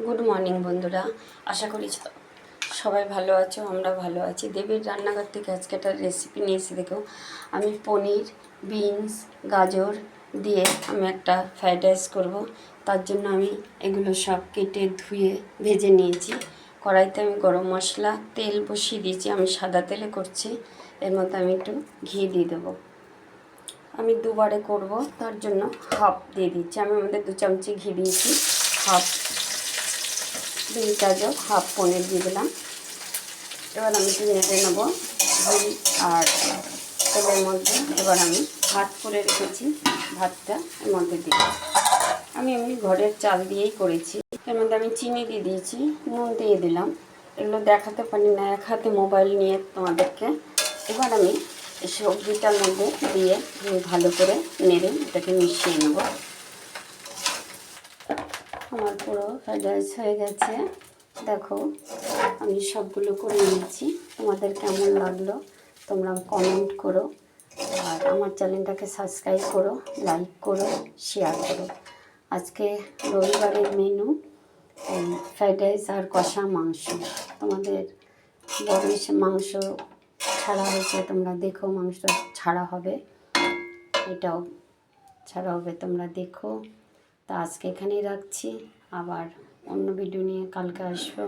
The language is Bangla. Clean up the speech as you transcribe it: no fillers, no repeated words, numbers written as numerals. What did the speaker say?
গুড মর্নিং বন্ধুরা, আশা করি সবাই ভালো আছো। আমরা ভালো আছি। দেবীর রান্নাঘর থেকে আজকে একটা রেসিপি নিয়ে এসে দেখো। আমি পনির, বিনস, গাজর দিয়ে আমি একটা ফ্রাইড রাইস করবো। তার জন্য আমি এগুলো সব কেটে ধুয়ে ভেজে নিয়েছি। কড়াইতে আমি গরম মশলা তেল বসিয়ে দিয়েছি। আমি সাদা তেলে করছি। এর মধ্যে আমি একটু ঘি দিয়ে দেবো। আমি দুবারে করব, তার জন্য হাফ দিয়ে দিচ্ছি। আমি আমাদের 2 চামচি ঘি দিয়েছি। হাফ 2 গাজর, হাফ পনির দিয়ে দিলাম। এবার আমি একটু নেড়ে নেবো ঘি আর তেলের মধ্যে। এবার আমি ভাত করে রেখেছি, ভাতটা এর মধ্যে দিই। আমি এমনি ঘরের চাল দিয়েই করেছি। এর মধ্যে আমি চিনি দিয়ে দিয়েছি, নুন দিয়ে দিলাম। এগুলো দেখাতে পারি না, এক হাতে মোবাইল নিয়ে তোমাদেরকে। এবার আমি এই সবজিটার মধ্যে দিয়ে ভালো করে নেড়ে এটাকে মিশিয়ে নেব। আমার পুরো ফ্রাইড রাইস হয়ে গেছে। দেখো, আমি সবগুলো করে নিয়েছি। তোমাদের কেমন লাগলো তোমরা কমেন্ট করো, আর আমার চ্যানেলটাকে সাবস্ক্রাইব করো, লাইক করো, শেয়ার করো। আজকে রবিবারের মেনু ফ্রাইড রাইস আর কষা মাংস। তোমাদের বড় মাংস ছাড়া হয়েছে, তোমরা দেখো। মাংস ছাড়া হবে, এটাও ছাড়া হবে, তোমরা দেখো। তা আজকে এখানেই রাখছি। আবার অন্য ভিডিও নিয়ে কালকে আসবো।